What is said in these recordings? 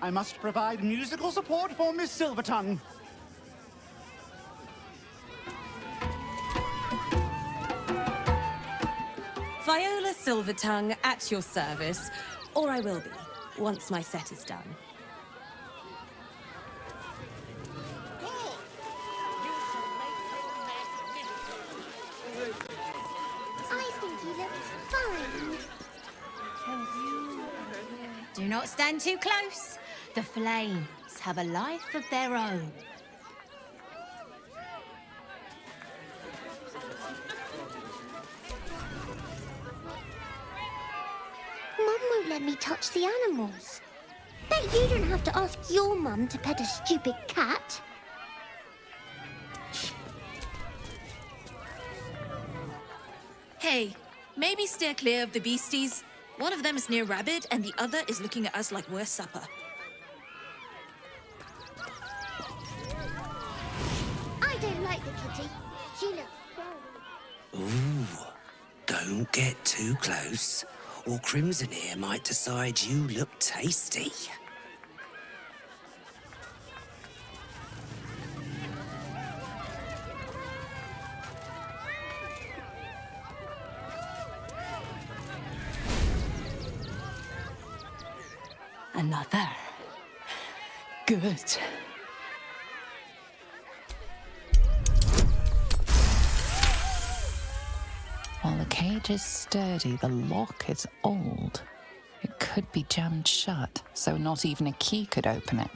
I must provide musical support for Miss Silvertongue. Viola Silvertongue at your service, or I will be, once my set is done. I think he looks fine. Do not stand too close. The flames have a life of their own. Mum won't let me touch the animals. Bet you don't have to ask your mum to pet a stupid cat. Hey, maybe steer clear of the beasties. One of them is near Rabbit, and the other is looking at us like we're supper. I don't like the kitty. She looks so... Ooh, don't get too close, or Crimson here might decide you look tasty. Another. Good. While the cage is sturdy, the lock is old. It could be jammed shut, so not even a key could open it.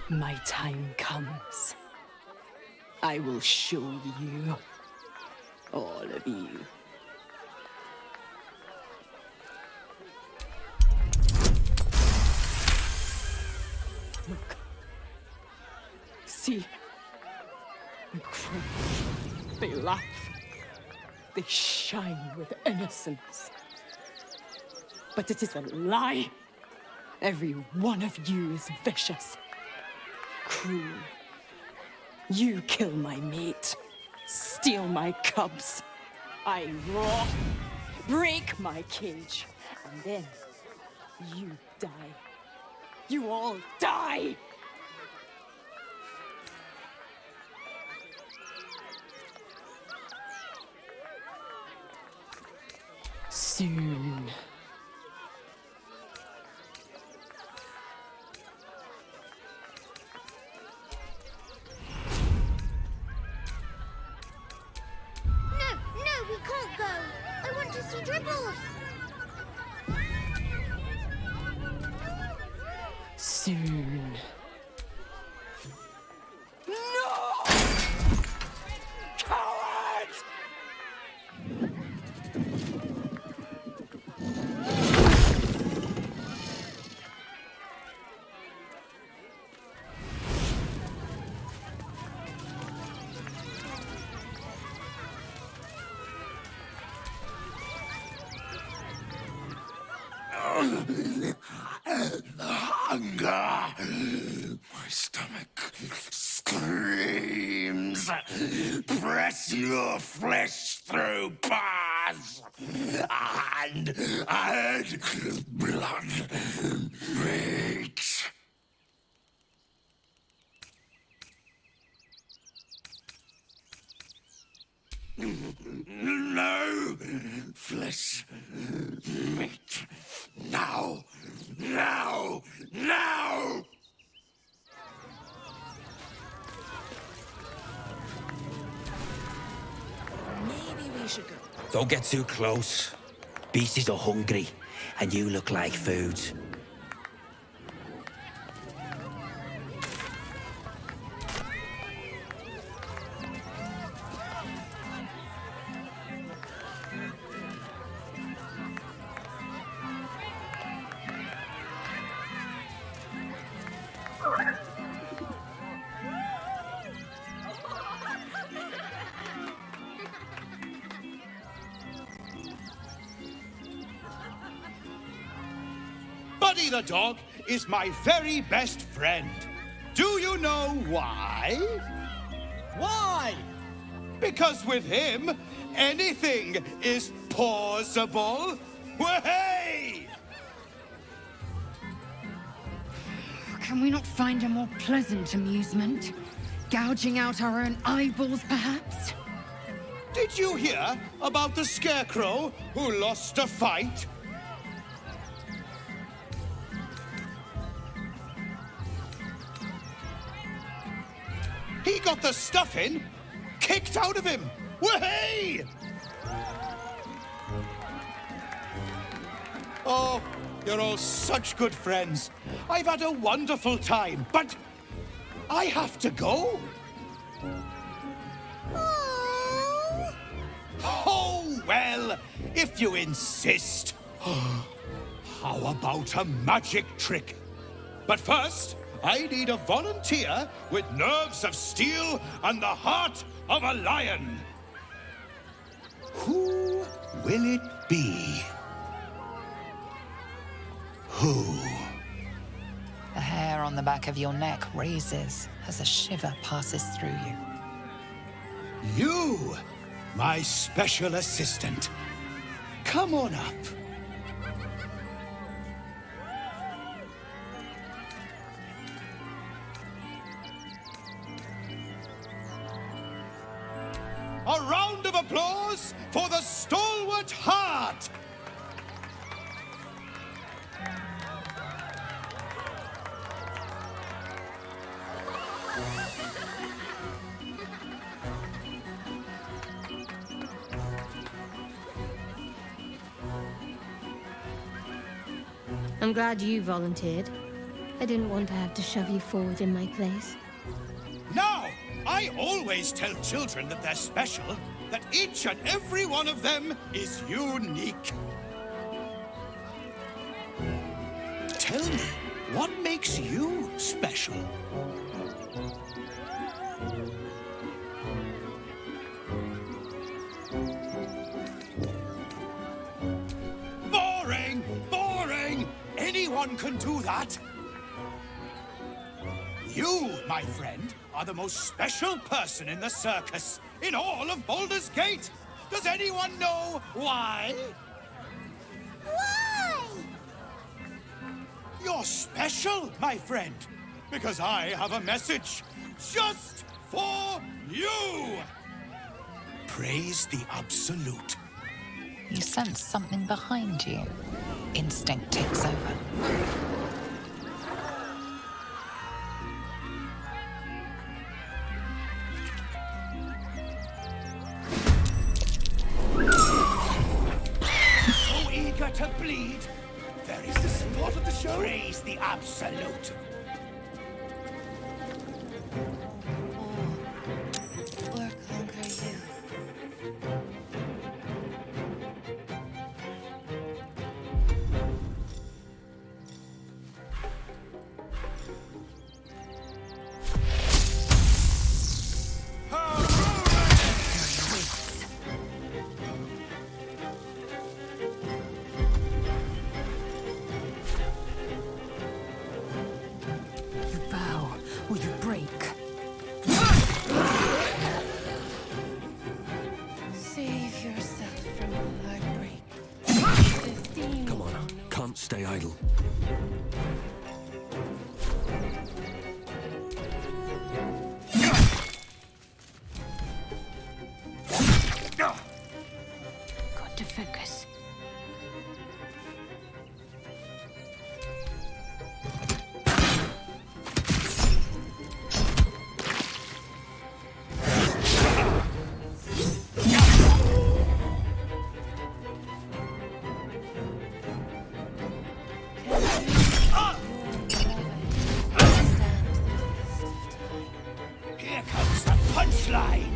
My time comes. I will show you. All of you. Look. See? They cry. They laugh. They shine with innocence. But it is a lie. Every one of you is vicious. Cruel. You kill my mate. Steal my cubs. I roar. Break my cage. And then you die. You all die! Soon. No, we can't go. I want to see Dribbles. Soon. No! Coward! Hunger! My stomach screams. Press your flesh through bars. And blood breaks. No flesh meat. Now! Now! Now! Maybe we should go. Don't get too close. Beasties are hungry, and you look like food. Buddy the dog is my very best friend. Do you know why? Why? Because with him, anything is pausable. Way! Can we not find a more pleasant amusement? Gouging out our own eyeballs, perhaps? Did you hear about the scarecrow who lost a fight? He got the stuffing kicked out of him. Way! Oh, you're all such good friends. I've had a wonderful time, but I have to go. Oh, well, if you insist. How about a magic trick? But first, I need a volunteer with nerves of steel and the heart of a lion. Who will it be? Who? The hair on the back of your neck raises as a shiver passes through you. You, my special assistant. Come on up. A round of applause for the stalwart heart! I'm glad you volunteered. I didn't want to have to shove you forward in my place. Now, I always tell children that they're special, that each and every one of them is unique. Tell me, what makes you special? Boring! Boring! Anyone can do that. You, my friend, are the most special person in the circus, in all of Baldur's Gate. Does anyone know why? Why? You're special, my friend, because I have a message just for you. Praise the Absolute. You sense something behind you. Instinct takes over. So eager to bleed. There is the sport of the show. Praise the Absolute. Or conquer you. You bow or you break. Save yourself from heartbreak. 15. Come on, can't stay idle. Got to focus. Here comes the punchline.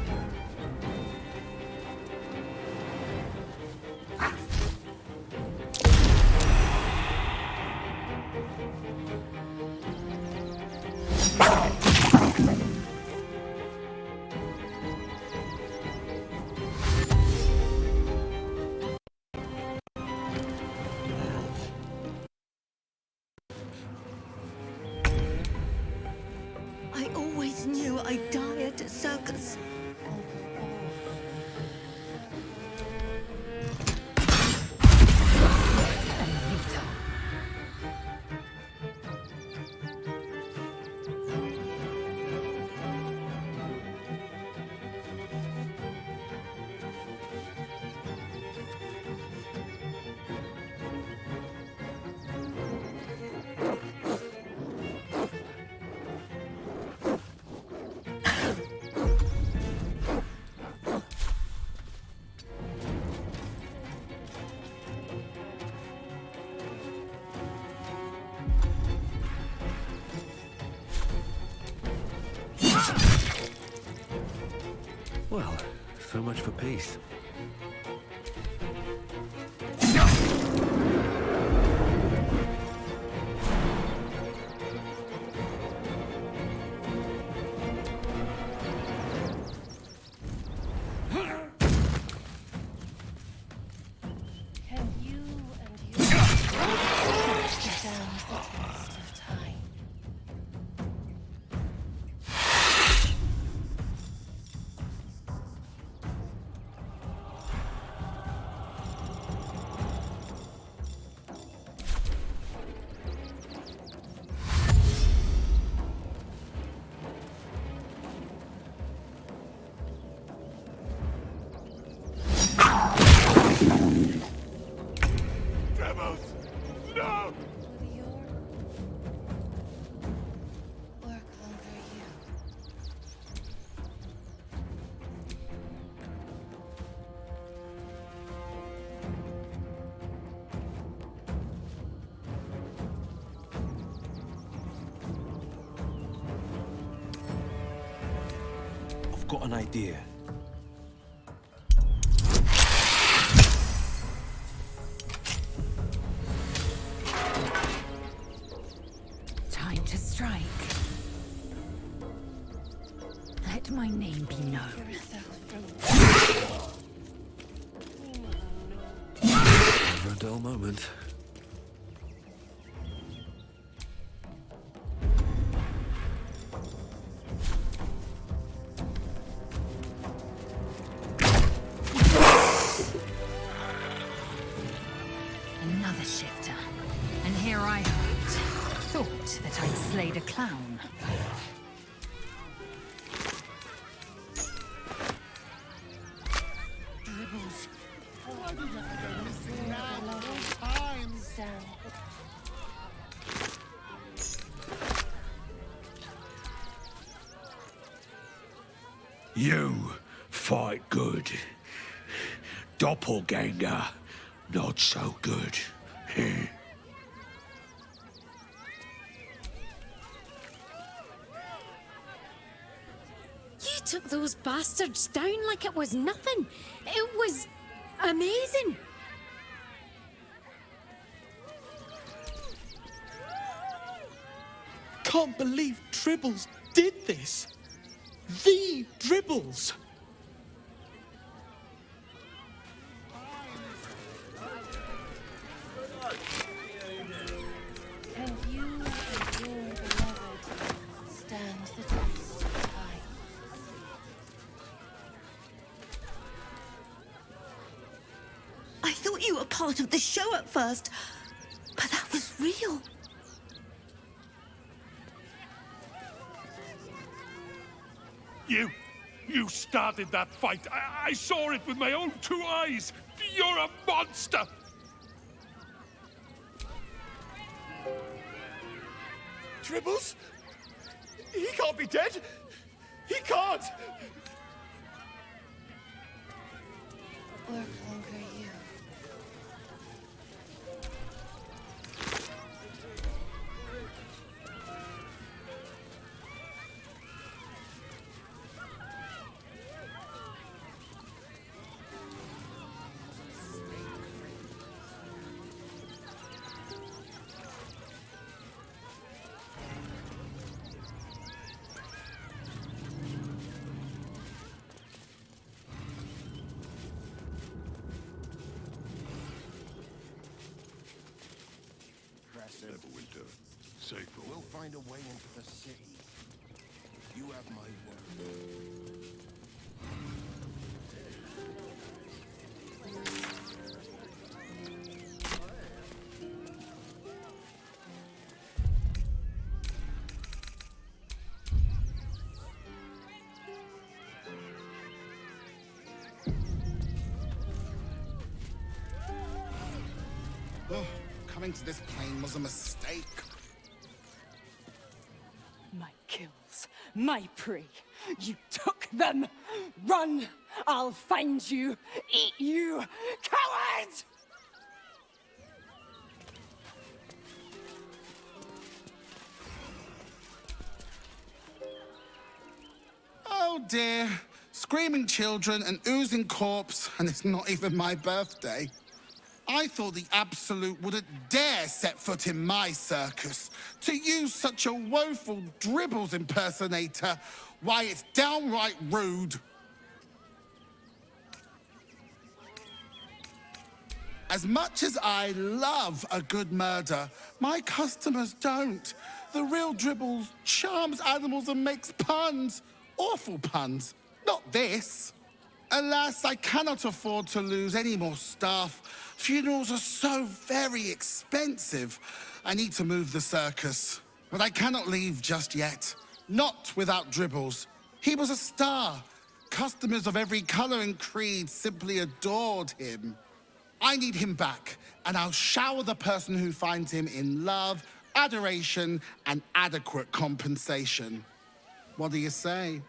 So much for peace. Can you and you stand the test of time? Devils! No! Will your work hunger you? I've got an idea. Time to strike. Let my name be known. Never a dull moment. Another shifter. And here I hoped. Thought that I'd slayed a clown. Dribbles. Why do you have to go missing now at all times? You fight good. Doppelganger, not so good. You took those bastards down like it was nothing. It was amazing. Can't believe Dribbles did this. The Dribbles. Can you and your beloved stand the test of time? I thought you were part of the show at first, but that was real. You started that fight. I saw it with my own 2 eyes. You're a monster. Dribbles? He can't be dead. He can't. Work hunger you. Neverwinter, safe. We'll find a way into the city. You have my word. Oh, coming to this plane was a mistake. My kills, my prey. You took them. Run! I'll find you. Eat you, coward! Oh dear. Screaming children, an oozing corpse, and it's not even my birthday. I thought the Absolute wouldn't dare set foot in my circus. To use such a woeful Dribbles impersonator, why, it's downright rude. As much as I love a good murder, my customers don't. The real Dribbles charms animals and makes puns. Awful puns. Not this. Alas, I cannot afford to lose any more staff. Funerals are so very expensive. I need to move the circus. But I cannot leave just yet. Not without Dribbles. He was a star. Customers of every color and creed simply adored him. I need him back, and I'll shower the person who finds him in love, adoration, and adequate compensation. What do you say?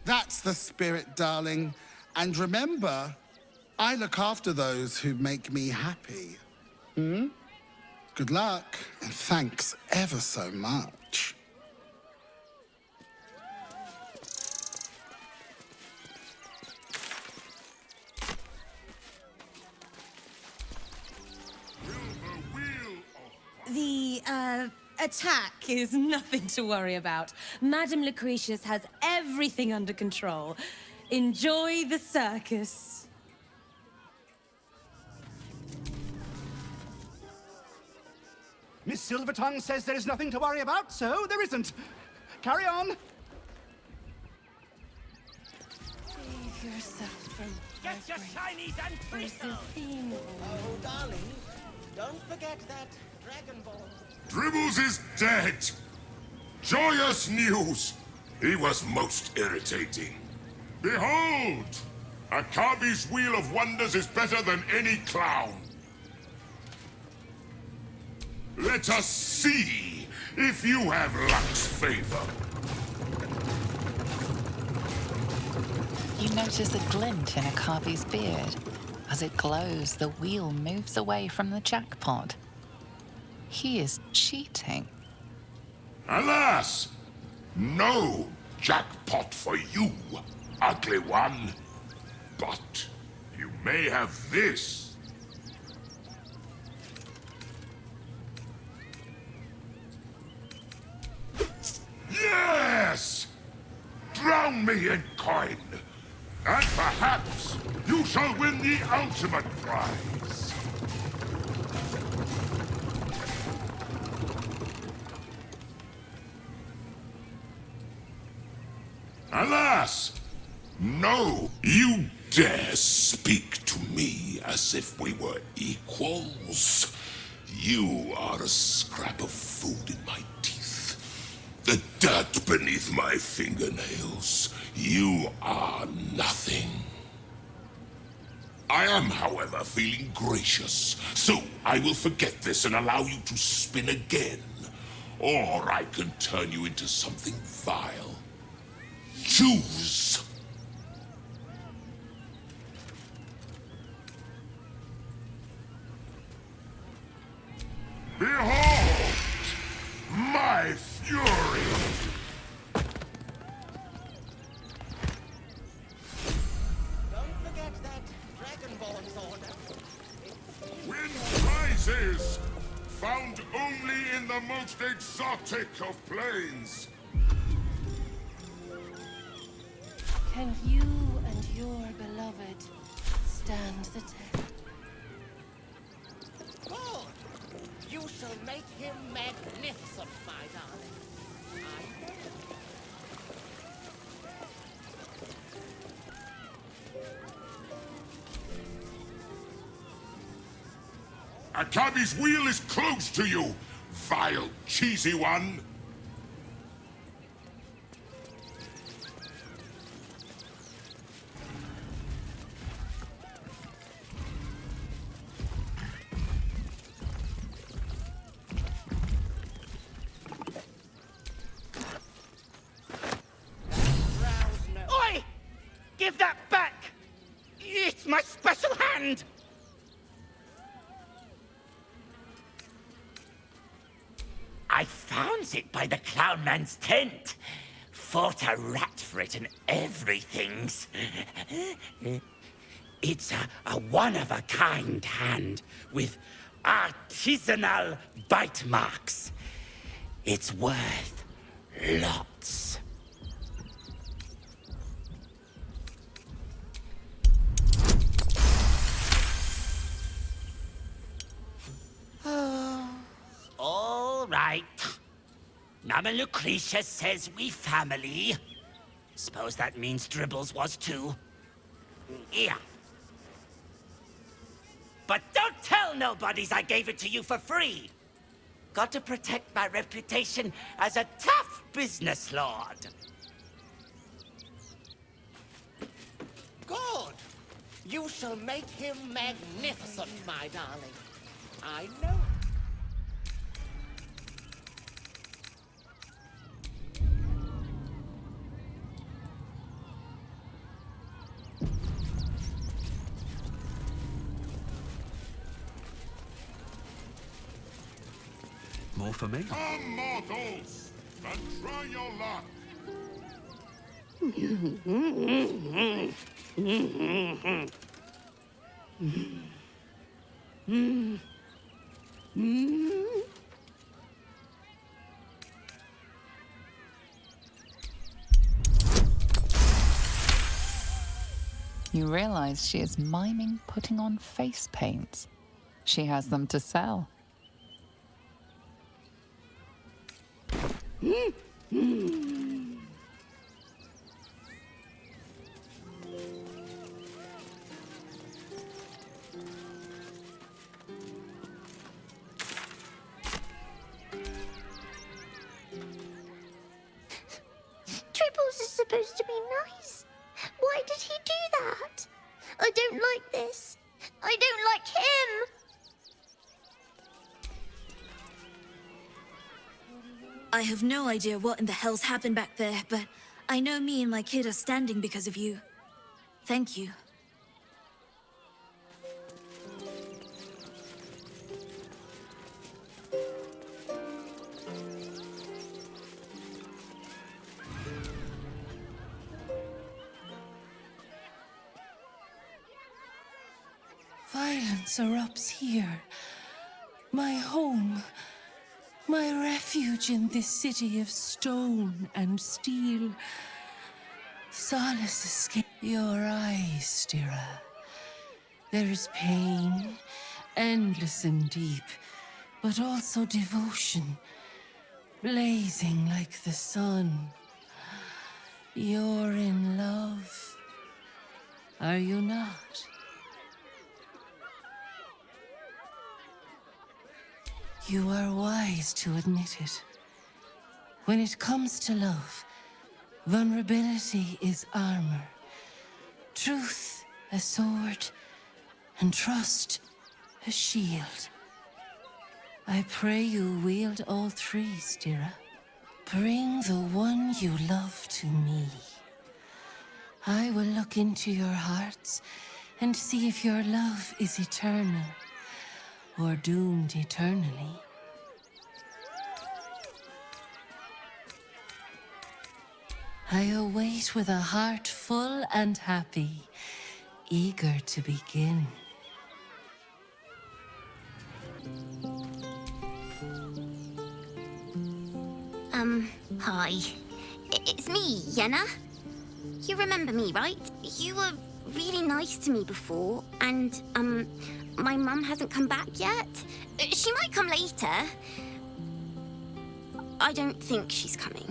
That's the spirit, darling. And remember, I look after those who make me happy. Good luck, and thanks ever so much. The, attack is nothing to worry about. Madame Lucretius has everything under control. Enjoy the circus. Miss Silvertongue says there is nothing to worry about, so there isn't. Carry on. Save yourself from Get your shinies and bristles! Oh, darling, don't forget that Dragon Ball. Dribbles is dead! Joyous news! He was most irritating. Behold! Akabi's Wheel of Wonders is better than any clown. Let us see if you have luck's favor. You notice a glint in Akabi's beard. As it glows, the wheel moves away from the jackpot. He is cheating. Alas! No jackpot for you, ugly one. But you may have this. Yes! Drown me in coin, and perhaps you shall win the ultimate prize. Alas! No, you dare speak to me as if we were equals. You are a scrap of food in my teeth. The dirt beneath my fingernails. You are nothing. I am, however, feeling gracious, so I will forget this and allow you to spin again. Or I can turn you into something vile. Choose! Behold! My fury! Don't forget that Dragon Ball's order. Win prizes! Found only in the most exotic of planes. Can you and your beloved stand the test? Good! You shall make him magnificent, my darling. I will. Akabi's wheel is close to you, vile, cheesy one. Oi! Give that back! It's my special hand! I found it by the clown man's tent. fought a rat for it and everything's. It's a one-of-a-kind hand with artisanal bite marks. It's worth lots. All right. Mama Lucretia says we family. Suppose that means Dribbles was too. Yeah. But don't tell nobodies I gave it to you for free. Got to protect my reputation as a tough business lord. Good. You shall make him magnificent, my darling. I know. More for me? Come, mortals, and try your luck. You realize she is miming putting on face paints. She has them to sell. Tribbles is supposed to be nice. Why did he do that? I don't like this. I don't like him. I have no idea what in the hell's happened back there, but I know me and my kid are standing because of you. Thank you. Violence erupts here. My home. My refuge in this city of stone and steel. Solace escape your eyes, Stira. There is pain, endless and deep, but also devotion, blazing like the sun. You're in love, are you not? You are wise to admit it. When it comes to love, vulnerability is armor, truth a sword, and trust a shield. I pray you wield all three, Stira. Bring the one you love to me. I will look into your hearts and see if your love is eternal or doomed eternally. I await with a heart full and happy, eager to begin. Hi. It's me, Yenna. You remember me, right? You were really nice to me before, and, my mum hasn't come back yet. She might come later. I don't think she's coming.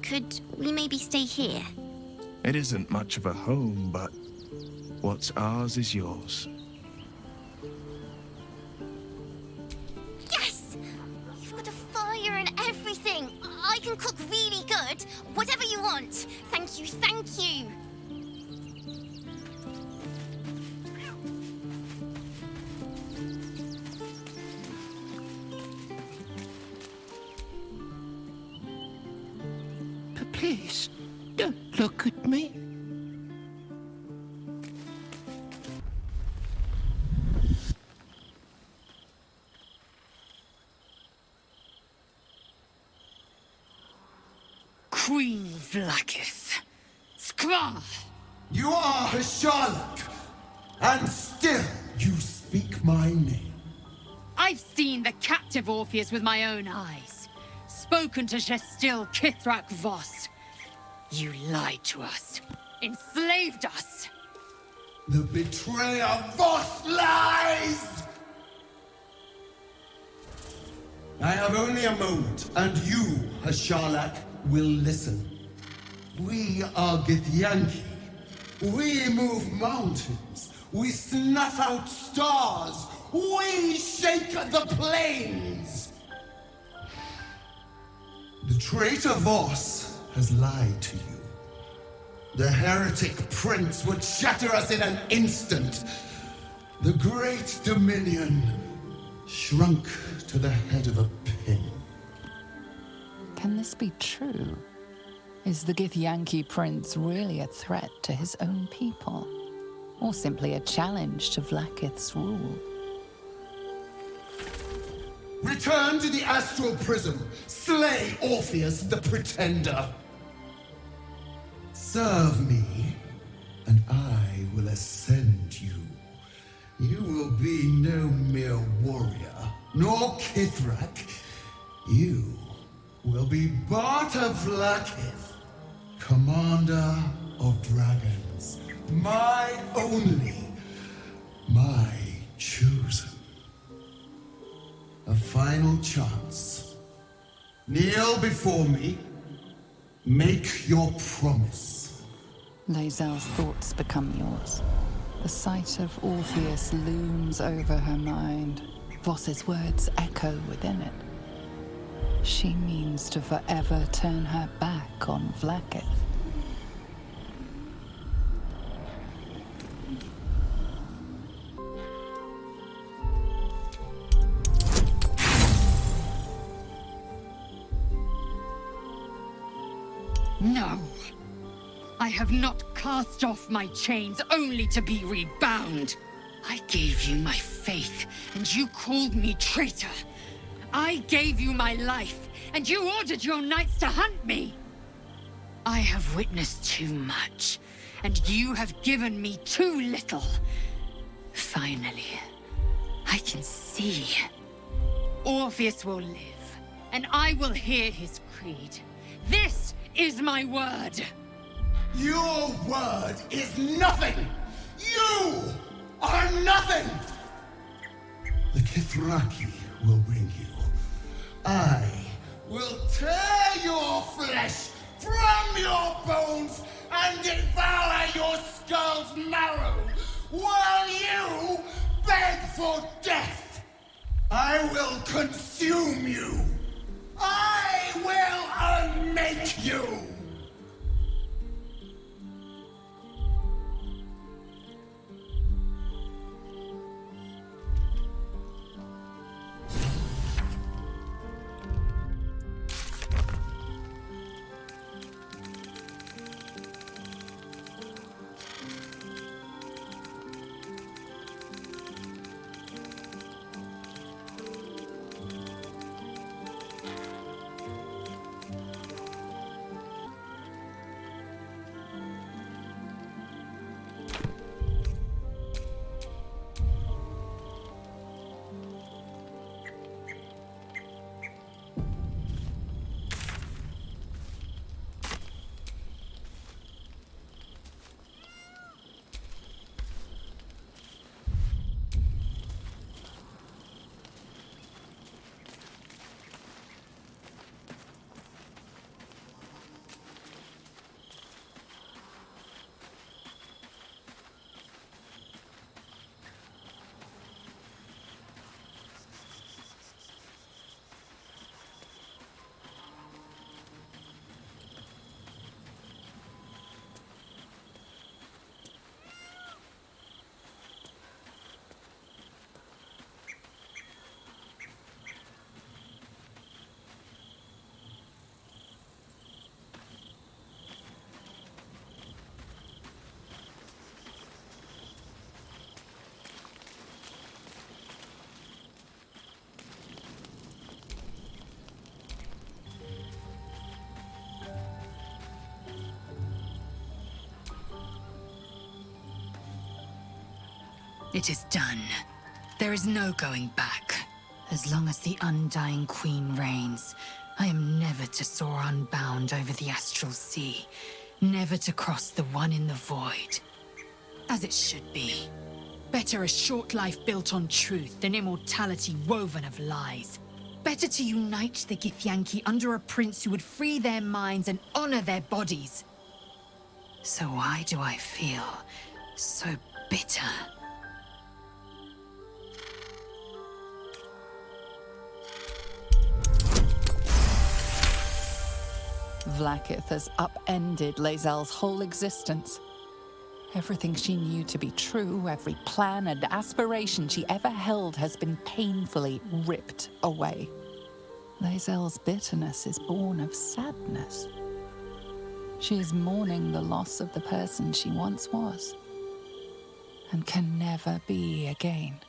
Could we maybe stay here? It isn't much of a home, but what's ours is yours. Yes! You've got a fire and everything. I can cook really good. Whatever you want. Thank you, thank you. But please, don't look at me. Queen Vlakith. Skvar! You are a Sherlock, and still you speak my name. I've seen the captive Orpheus with my own eyes. Spoken to Shestil Kithrak Voss. You lied to us. Enslaved us. The betrayer Voss lies! I have only a moment, and you, Hashalak, will listen. We are Githyanki. We move mountains. We snuff out stars. We shake the plains. The traitor Voss has lied to you. The heretic prince would shatter us in an instant. The great dominion shrunk to the head of a pin. Can this be true? Is the Githyanki prince really a threat to his own people? Or simply a challenge to Vlakith's rule? Return to the astral prism. Slay Orpheus the Pretender. Serve me, and I will ascend you. You will be no mere warrior, nor Kithrak. You will be Barta Vlakith, commander of dragons. My only, my chosen. A final chance. Kneel before me. Make your promise. Lae'zel's thoughts become yours. The sight of Orpheus looms over her mind. Voss's words echo within it. She means to forever turn her back on Vlakith. No. I have not cast off my chains only to be rebound. I gave you my faith, and you called me traitor. I gave you my life, and you ordered your knights to hunt me. I have witnessed too much, and you have given me too little. Finally, I can see. Orpheus will live, and I will hear his creed. This is my word. Your word is nothing! You are nothing! The Kithraki will bring you. I will tear your flesh from your bones and devour your skull's marrow while you beg for death. I will consume you. I will unmake you. It is done. There is no going back. As long as the Undying Queen reigns, I am never to soar unbound over the astral sea, never to cross the one in the void. As it should be. Better a short life built on truth than immortality woven of lies. Better to unite the Githyanki under a prince who would free their minds and honor their bodies. So why do I feel so bitter? Vlaakith has upended Lae'zel's whole existence. Everything she knew to be true, every plan and aspiration she ever held has been painfully ripped away. Lae'zel's bitterness is born of sadness. She is mourning the loss of the person she once was, and can never be again.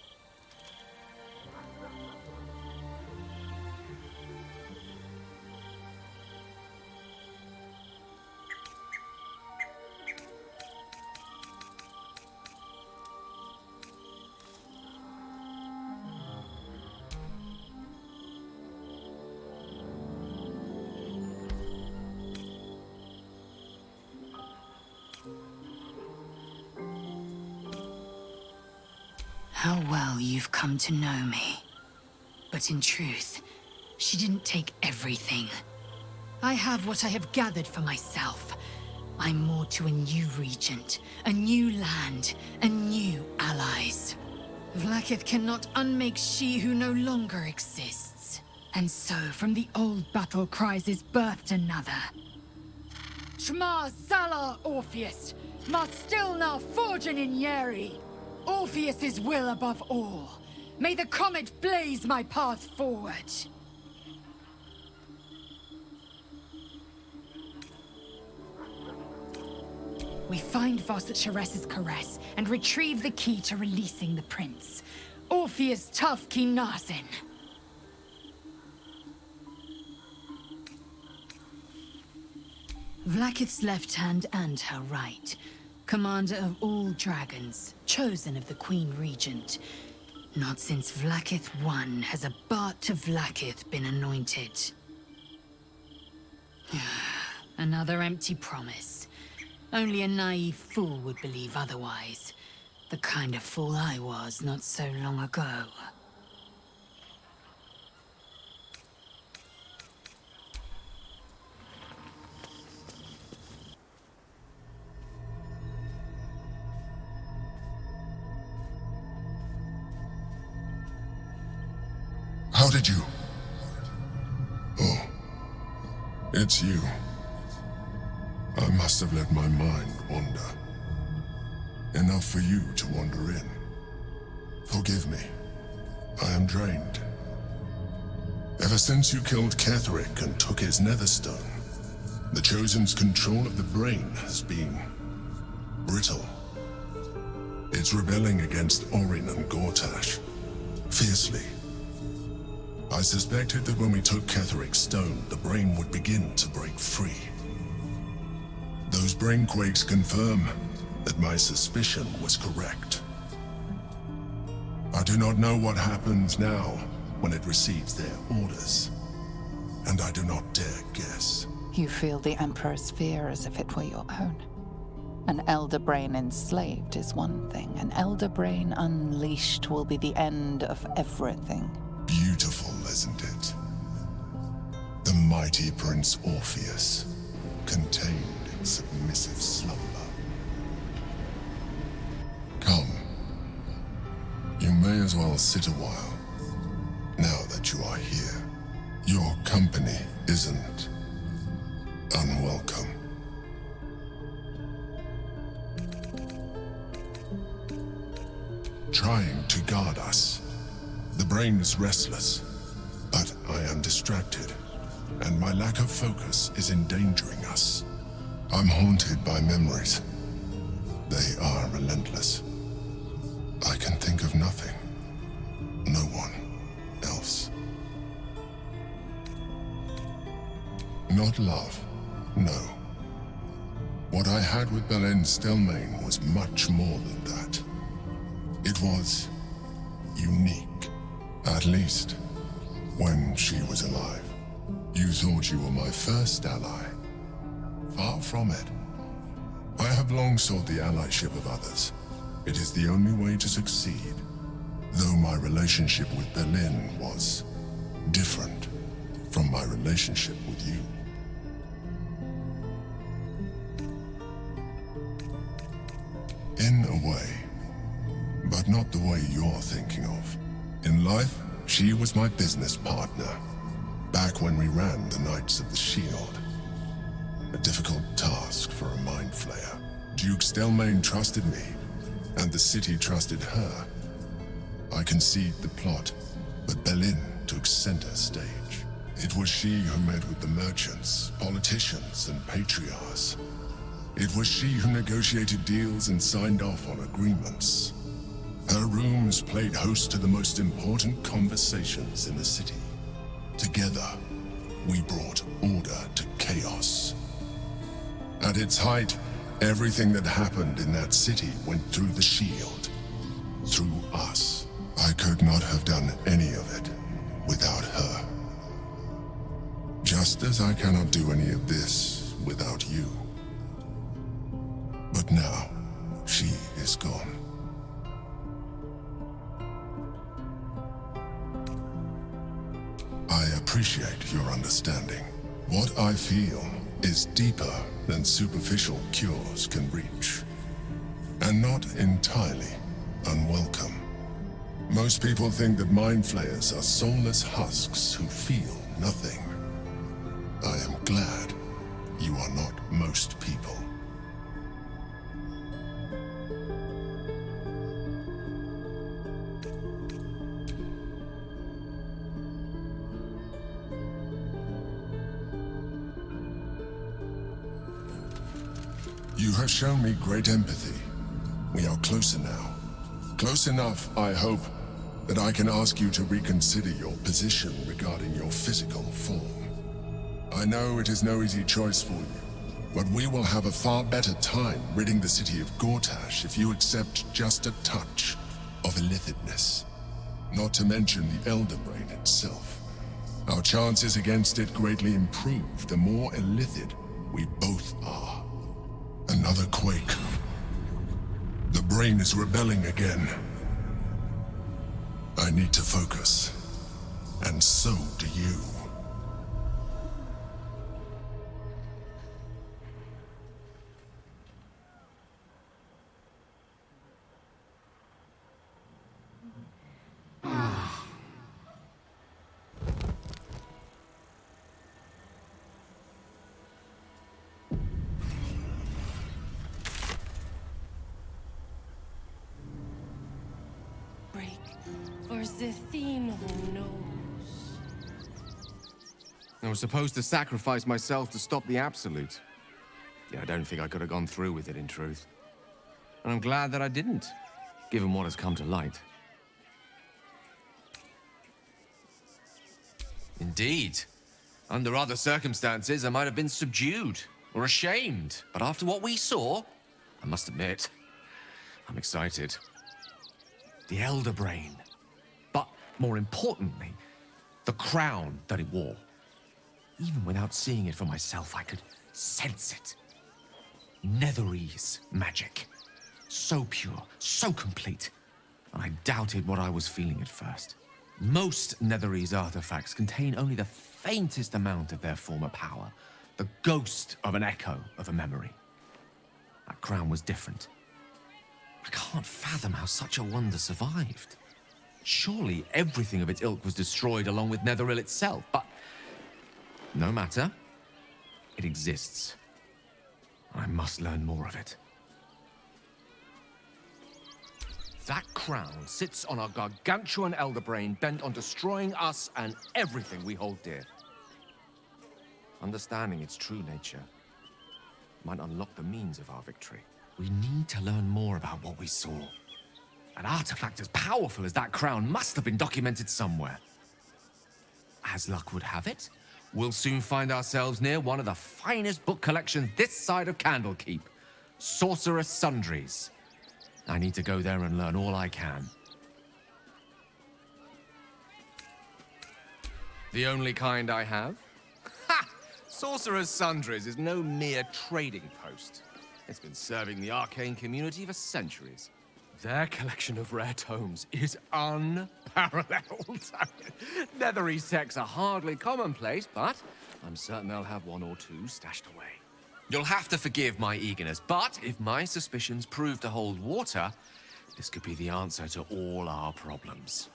How well you've come to know me. But in truth, she didn't take everything. I have what I have gathered for myself. I'm more to a new regent, a new land, and new allies. Vlaakith cannot unmake she who no longer exists. And so, from the old battle cries is birthed another. Shma Salar Orpheus, Ma Stilna Forgin in Yeri. Orpheus's will above all. May the comet blaze my path forward. We find Voss at Sharess's caress and retrieve the key to releasing the prince. Orpheus Tufki Nazin. Vlaakith's left hand and her right. Commander of all dragons, chosen of the Queen Regent. Not since Vlaakith I has a Bart to Vlaakith been anointed. Another empty promise. Only a naive fool would believe otherwise. The kind of fool I was not so long ago. How did you? Oh, it's you. I must have let my mind wander. Enough for you to wander in. Forgive me. I am drained. Ever since you killed Ketheric and took his netherstone, the Chosen's control of the brain has been brittle. It's rebelling against Orin and Gortash, fiercely. I suspected that when we took Ketheric's stone, the brain would begin to break free. Those brain quakes confirm that my suspicion was correct. I do not know what happens now when it receives their orders, and I do not dare guess. You feel the Emperor's fear as if it were your own. An elder brain enslaved is one thing. An elder brain unleashed will be the end of everything. Beautiful, isn't it? The mighty Prince Orpheus, contained in submissive slumber. Come. You may as well sit a while, now that you are here. Your company isn't unwelcome. Trying to guard us. The brain is restless, but I am distracted, and my lack of focus is endangering us. I'm haunted by memories. They are relentless. I can think of nothing. No one else. Not love, no. What I had with Belen Stelmane was much more than that. It was unique. At least, when she was alive. You thought you were my first ally. Far from it. I have long sought the allyship of others. It is the only way to succeed. Though my relationship with Berlin was different from my relationship with you. In a way, but not the way you're thinking of. In life, she was my business partner, back when we ran the Knights of the Shield. A difficult task for a mind flayer. Duke Stelmane trusted me, and the city trusted her. I conceived the plot, but Berlin took center stage. It was she who met with the merchants, politicians, and patriarchs. It was she who negotiated deals and signed off on agreements. Her rooms played host to the most important conversations in the city. Together, we brought order to chaos. At its height, everything that happened in that city went through the shield. Through us. I could not have done any of it without her. Just as I cannot do any of this without you. But now, she is gone. I appreciate your understanding. What I feel is deeper than superficial cures can reach. And not entirely unwelcome. Most people think that mind flayers are soulless husks who feel nothing. I am glad you are not most people. You have shown me great empathy. We are closer now. Close enough, I hope, that I can ask you to reconsider your position regarding your physical form. I know it is no easy choice for you, but we will have a far better time ridding the city of Gortash if you accept just a touch of illithidness. Not to mention the Elder Brain itself. Our chances against it greatly improve the more illithid we both are. Another quake. The brain is rebelling again. I need to focus. And so do you. For the theme who knows. I was supposed to sacrifice myself to stop the Absolute. Yeah, I don't think I could have gone through with it, in truth. And I'm glad that I didn't, given what has come to light. Indeed. Under other circumstances, I might have been subdued or ashamed. But after what we saw, I must admit, I'm excited. The Elder Brain. But more importantly, the crown that it wore. Even without seeing it for myself, I could sense it. Netherese magic. So pure, so complete. And I doubted what I was feeling at first. Most Netherese artifacts contain only the faintest amount of their former power. The ghost of an echo of a memory. That crown was different. I can't fathom how such a wonder survived. Surely everything of its ilk was destroyed along with Netheril itself, but no matter. It exists. I must learn more of it. That crown sits on a gargantuan elder brain bent on destroying us and everything we hold dear. Understanding its true nature might unlock the means of our victory. We need to learn more about what we saw. An artifact as powerful as that crown must have been documented somewhere. As luck would have it, we'll soon find ourselves near one of the finest book collections this side of Candlekeep, Sorcerous Sundries. I need to go there and learn all I can. The only kind I have? Ha! Sorcerer's Sundries is no mere trading post. It's been serving the arcane community for centuries. Their collection of rare tomes is unparalleled. Netherese texts are hardly commonplace, but I'm certain they'll have one or two stashed away. You'll have to forgive my eagerness, but if my suspicions prove to hold water, this could be the answer to all our problems.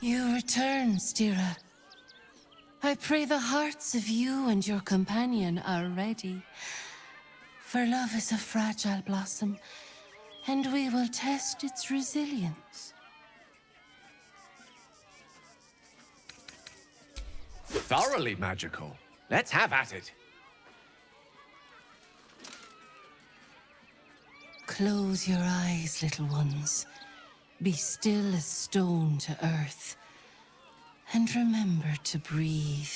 You return, Stira. I pray the hearts of you and your companion are ready. For love is a fragile blossom, and we will test its resilience. Thoroughly magical. Let's have at it. Close your eyes, little ones. Be still as stone to earth. And remember to breathe.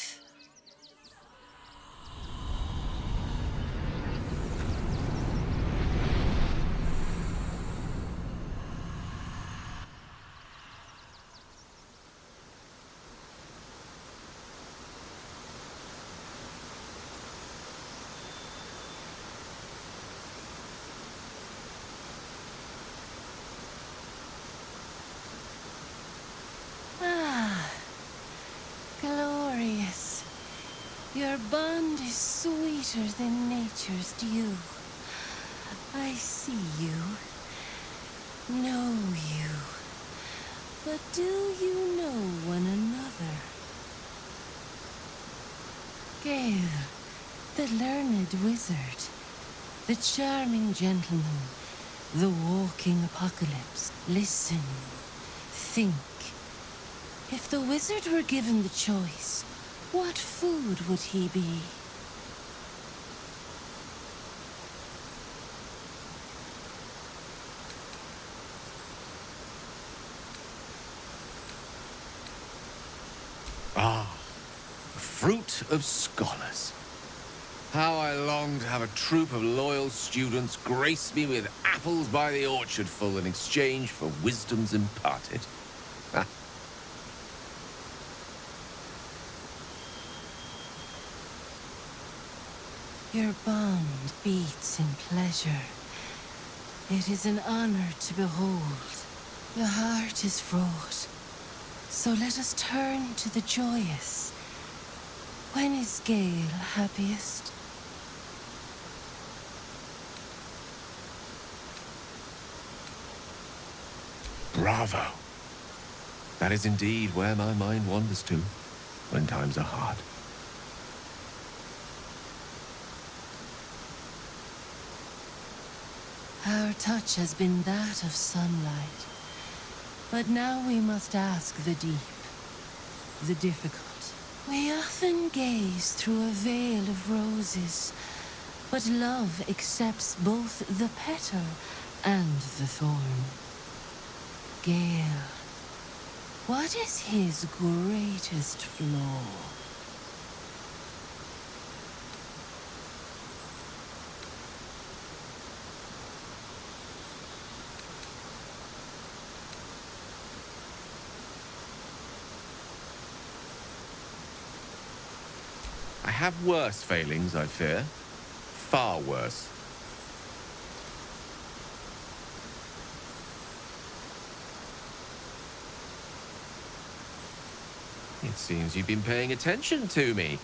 Glorious. Your bond is sweeter than nature's dew. I see you, know you, but do you know one another? Gale, the learned wizard, the charming gentleman, the walking apocalypse. Listen, think. If the wizard were given the choice, what food would he be? Ah, the fruit of scholars. How I long to have a troop of loyal students grace me with apples by the orchardful in exchange for wisdoms imparted. Ah. Your bond beats in pleasure. It is an honor to behold. Your heart is fraught. So let us turn to the joyous. When is Gale happiest? Bravo. That is indeed where my mind wanders to when times are hard. Our touch has been that of sunlight. But now we must ask the deep, the difficult. We often gaze through a veil of roses, but love accepts both the petal and the thorn. Gale, what is his greatest flaw? I have worse failings, I fear. Far worse. It seems you've been paying attention to me,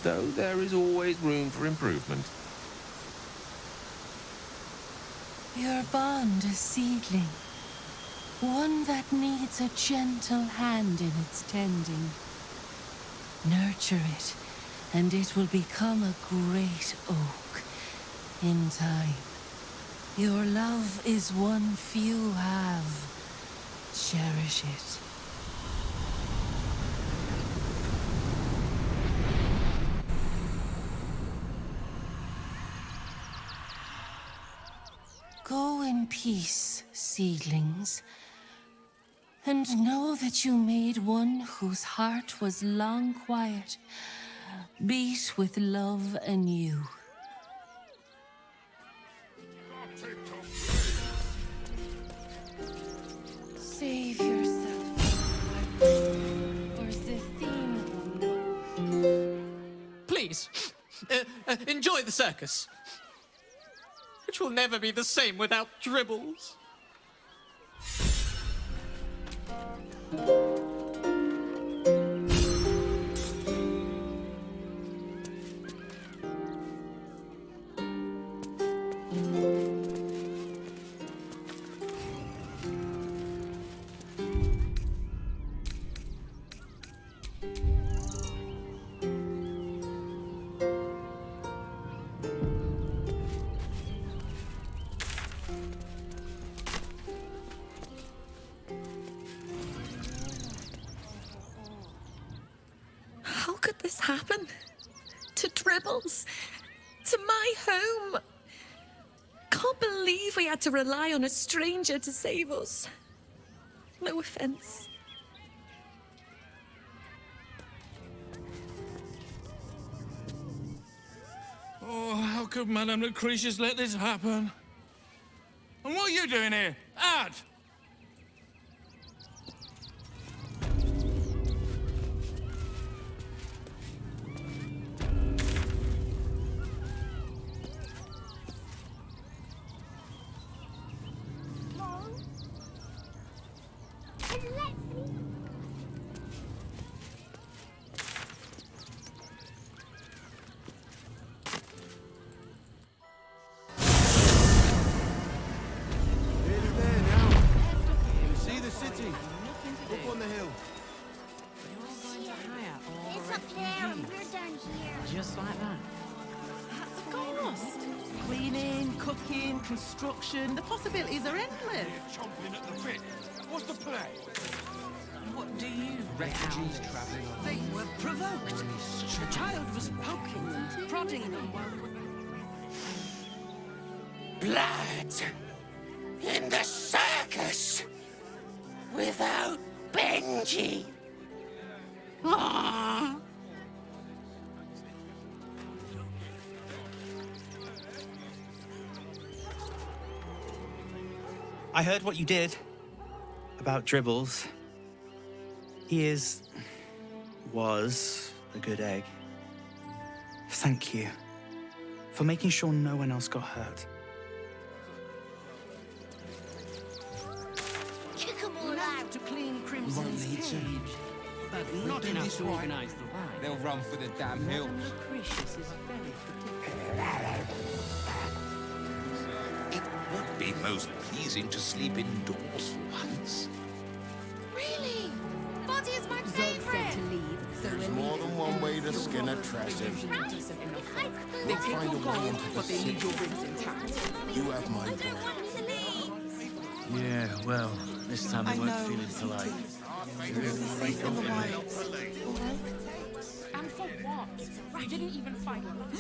though there is always room for improvement. Your bond a seedling, one that needs a gentle hand in its tending. Nurture it, and it will become a great oak in time. Your love is one few have. Cherish it. Go in in peace, seedlings, and know that you made one whose heart was long quiet beat with love anew. Save yourself for the theme. Please, enjoy the circus, which will never be the same without Dribbles. How could this happen? To Dribbles? To my home? Can't believe we had to rely on a stranger to save us. No offense. Oh, how could Madame Lucretius let this happen? And what are you doing here? Ad! See the city. Up on the hill. It's up there and we're down here. Just like that. That's a cost. Cleaning, cooking, construction, the possibilities are endless. Chomping at the bit. What's the play? What do you refugees travelling on? They were provoked. The child was poking them, prodding them. Blood in the circus without Benji. Aww. I heard what you did about Dribbles. He was a good egg. Thank you for making sure no one else got hurt. Kick 'em all out. To clean Crimson's cage, but not enough to organize the ride. They'll run for the damn hill. Lucretius is very particular. It would be most pleasing to sleep indoors for once. Really? Body is my Zog said favorite. to leave, so There's we're more leaving. than one way to skin a treasure. We'll find a way into the city. You have my word. Yeah, well, this time they weren't feeling polite. And for what? You didn't even fight one.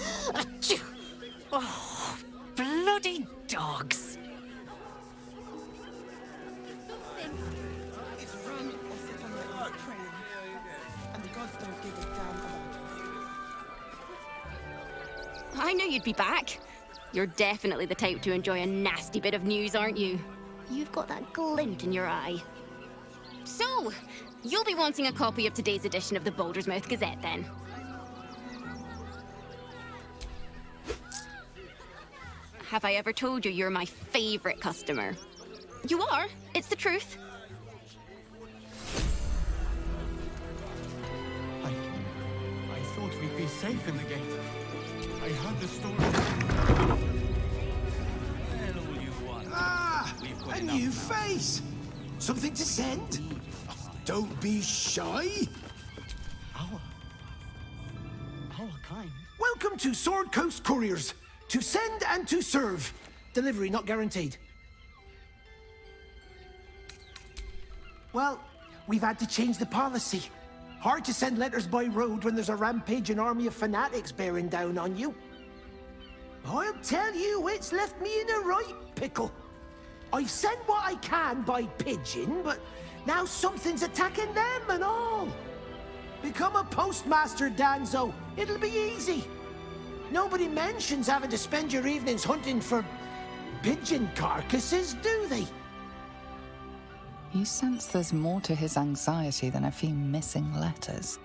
Oh, bloody dogs! It's run or sit on their knees praying. And the gods don't give a damn about I knew you'd be back. You're definitely the type to enjoy a nasty bit of news, aren't you? You've got that glint in your eye. So, you'll be wanting a copy of today's edition of the Baldur's Mouth Gazette, then. Have I ever told you you're my favorite customer? You are. It's the truth. I thought we'd be safe in the gate. I heard the story. Ah! A new face! Something to send? Don't be shy. Our kind. Welcome to Sword Coast Couriers. To send and to serve. Delivery not guaranteed. Well, we've had to change the policy. Hard to send letters by road when there's a rampaging army of fanatics bearing down on you. I'll tell you, it's left me in a right pickle. I've sent what I can by pigeon, but now something's attacking them and all. Become a postmaster, Danzo. It'll be easy. Nobody mentions having to spend your evenings hunting for pigeon carcasses, do they? You sense there's more to his anxiety than a few missing letters.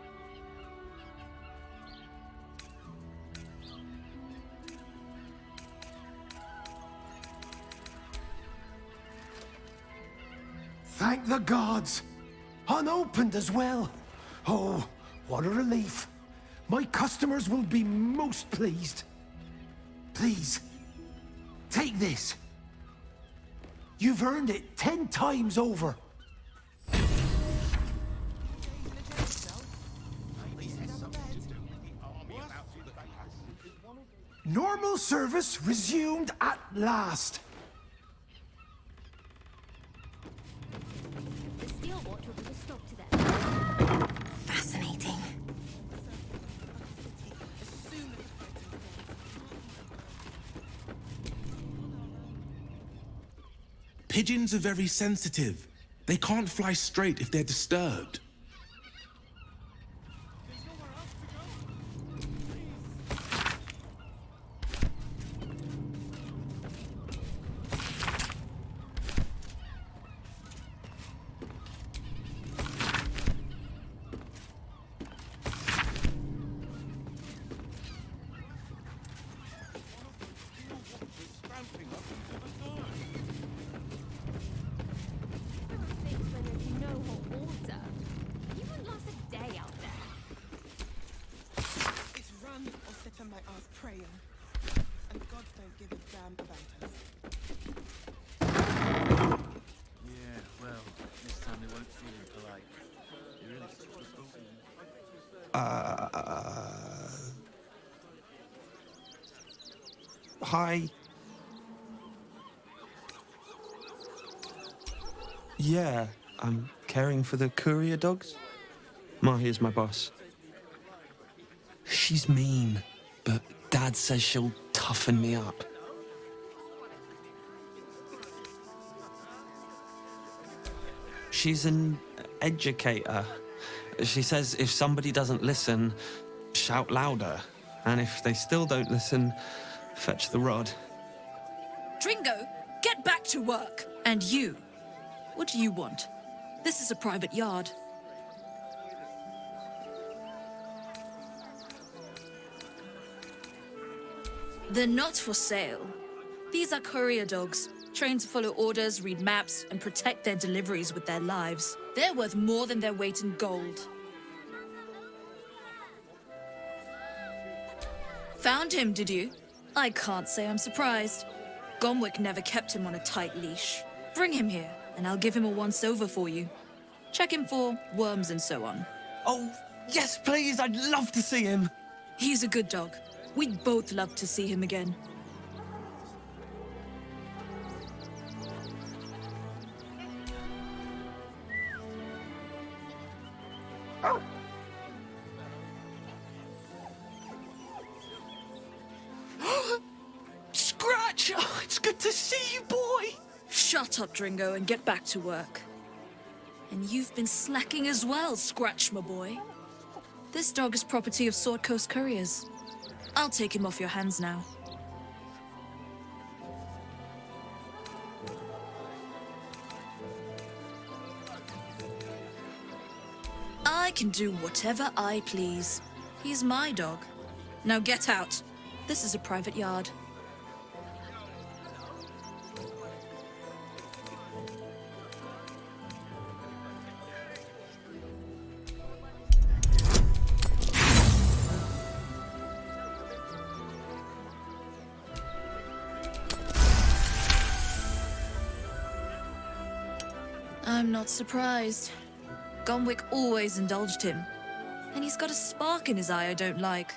Thank the gods. Unopened as well. Oh, what a relief. My customers will be most pleased. Please, take this. You've earned it 10 times over. Normal service resumed at last. The steel watch will put a stop to them. Fascinating. Pigeons are very sensitive. They can't fly straight if they're disturbed. Hi. Yeah, I'm caring for the courier dogs. Mahi's my boss. She's mean, but Dad says she'll toughen me up. She's an educator. She says if somebody doesn't listen, shout louder. And if they still don't listen, fetch the rod. Dringo, get back to work. And you, what do you want? This is a private yard. They're not for sale. These are courier dogs, trained to follow orders, read maps, and protect their deliveries with their lives. They're worth more than their weight in gold. Found him, did you? I can't say I'm surprised. Gomwick never kept him on a tight leash. Bring him here, and I'll give him a once-over for you. Check him for worms and so on. Oh, yes, please, I'd love to see him. He's a good dog. We'd both love to see him again. Scratch! Oh, it's good to see you, boy! Shut up, Dringo, and get back to work. And you've been slacking as well, Scratch, my boy. This dog is property of Sword Coast Couriers. I'll take him off your hands now. I can do whatever I please. He's my dog. Now get out. This is a private yard. I'm not surprised. Gomwick always indulged him. And he's got a spark in his eye I don't like.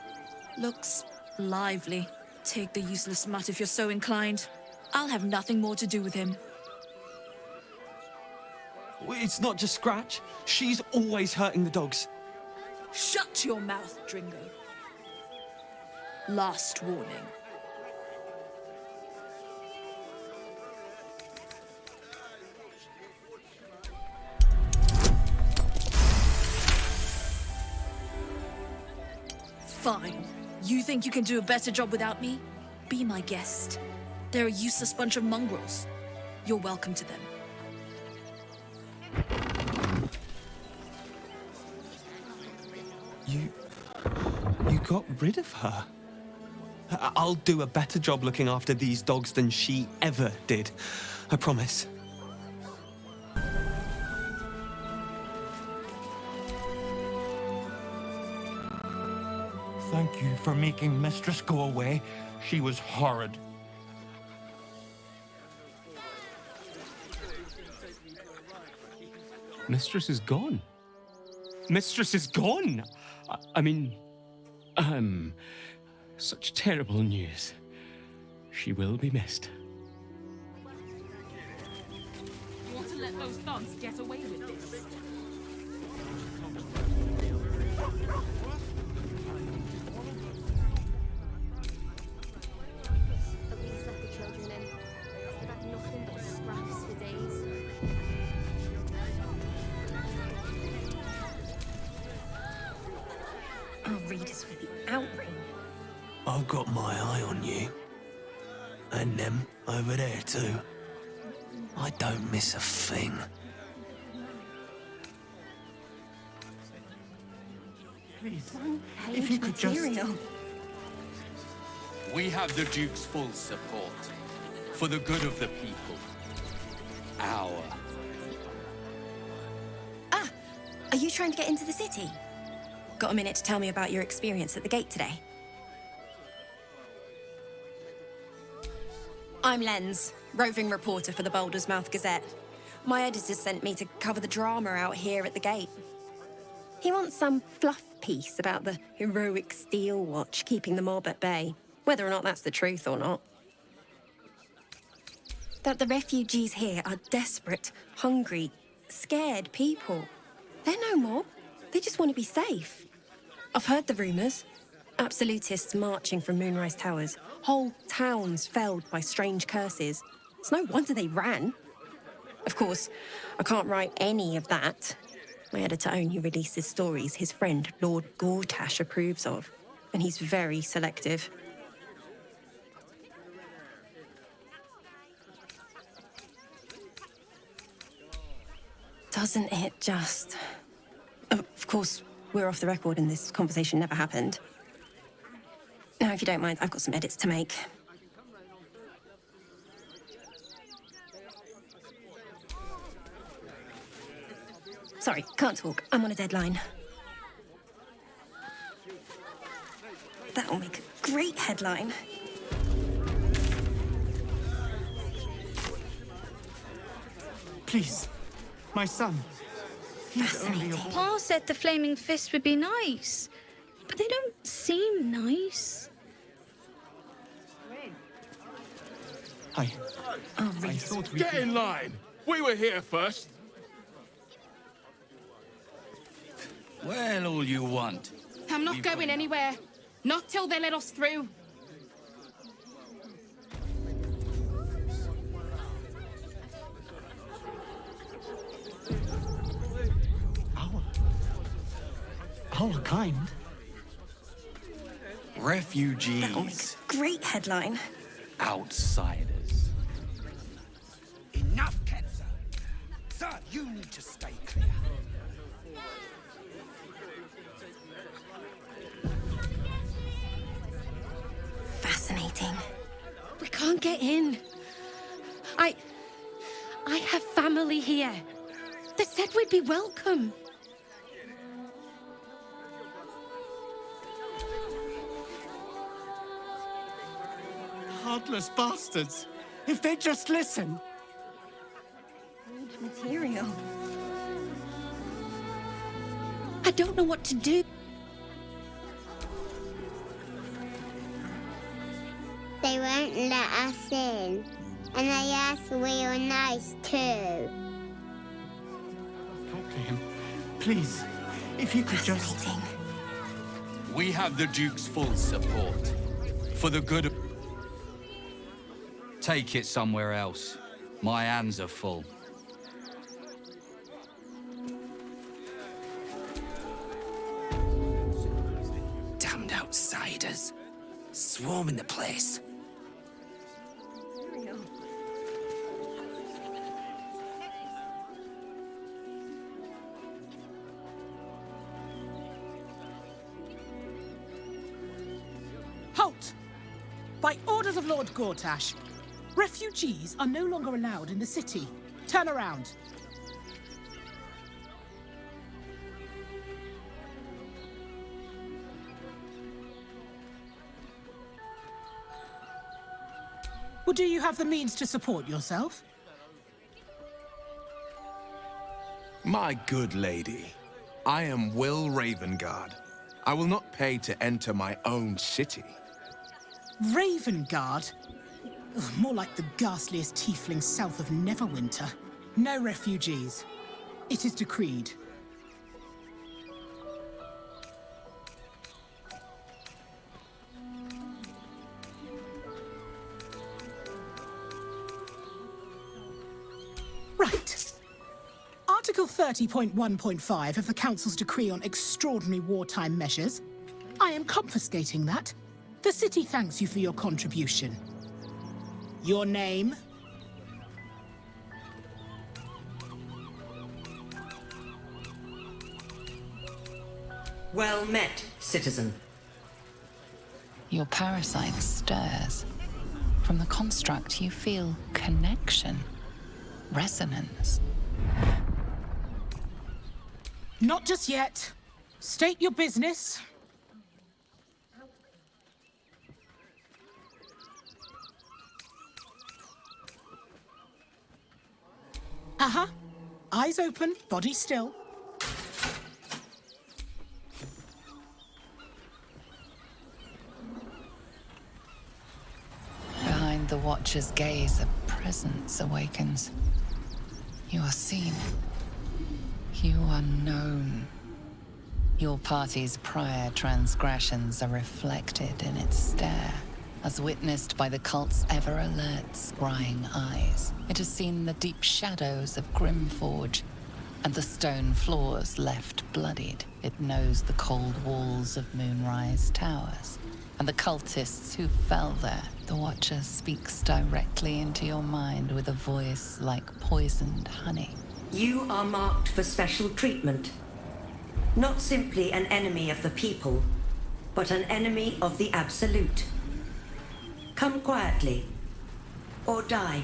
Looks lively. Take the useless mutt if you're so inclined. I'll have nothing more to do with him. It's not just Scratch. She's always hurting the dogs. Shut your mouth, Dringo. Last warning. Fine. You think you can do a better job without me? Be my guest. They're a useless bunch of mongrels. You're welcome to them. You got rid of her. I'll do a better job looking after these dogs than she ever did. I promise. Thank you for making Mistress go away. She was horrid. Mistress is gone. Mistress is gone! I mean, such terrible news. She will be missed. You want to let those thugs get away with this? At least let the children in. They've had nothing but scraps for days. Our readers will be outraged. I've got my eye on you. And them over there too. I don't miss a thing. Please, if you could just... We have the Duke's full support. For the good of the people. Our. Are you trying to get into the city? Got a minute to tell me about your experience at the gate today? I'm Lens, roving reporter for the Baldur's Mouth Gazette. My editor sent me to cover the drama out here at the gate. He wants some fluff piece about the heroic Steel Watch keeping the mob at bay, whether or not that's the truth or not. That the refugees here are desperate, hungry, scared people. They're no mob. They just want to be safe. I've heard the rumours. Absolutists marching from Moonrise Towers. Whole towns felled by strange curses. It's no wonder they ran. Of course, I can't write any of that. My editor only releases stories his friend Lord Gortash approves of, and he's very selective. Doesn't it just... Of course, we're off the record and this conversation never happened. Now, if you don't mind, I've got some edits to make. Sorry, can't talk. I'm on a deadline. That'll make a great headline. Please, my son. Fascinating. Pa said the Flaming Fist would be nice, but they don't seem nice. Hi. Oh, I thought we Get in line! We were here first. Well, all you want. I'm not going anywhere. Not till they let us through. Our kind. Refugees. That'll make a great headline. Outsiders. Enough, Ketzer. Sir, you need to stay clear. Fascinating. We can't get in. I have family here. They said we'd be welcome. Heartless bastards. If they'd just listen. Material. I don't know what to do. They won't let us in. And they asked we were nice too. Talk to him. Please, if you could just... We have the Duke's full support. For the good of... Take it somewhere else. My hands are full. Damned outsiders. outsiders. Swarming the place. Halt! By orders of Lord Gortash, refugees are no longer allowed in the city. Turn around. Well, do you have the means to support yourself? My good lady, I am Will Ravengard. I will not pay to enter my own city. Ravengard? Ugh, more like the ghastliest tiefling south of Neverwinter. No refugees. It is decreed. Right. Article 30.1.5 of the Council's Decree on Extraordinary Wartime Measures. I am confiscating that. The city thanks you for your contribution. Your name? Well met, citizen. Your parasite stirs. From the construct, you feel connection, resonance. Not just yet. State your business. Uh-huh. Eyes open, body still. Behind the Watcher's gaze, a presence awakens. You are seen. You are known. Your party's prior transgressions are reflected in its stare, as witnessed by the cult's ever-alert, scrying eyes. It has seen the deep shadows of Grimforge, and the stone floors left bloodied. It knows the cold walls of Moonrise Towers, and the cultists who fell there. The Watcher speaks directly into your mind with a voice like poisoned honey. You are marked for special treatment. Not simply an enemy of the people, but an enemy of the Absolute. Come quietly, or die.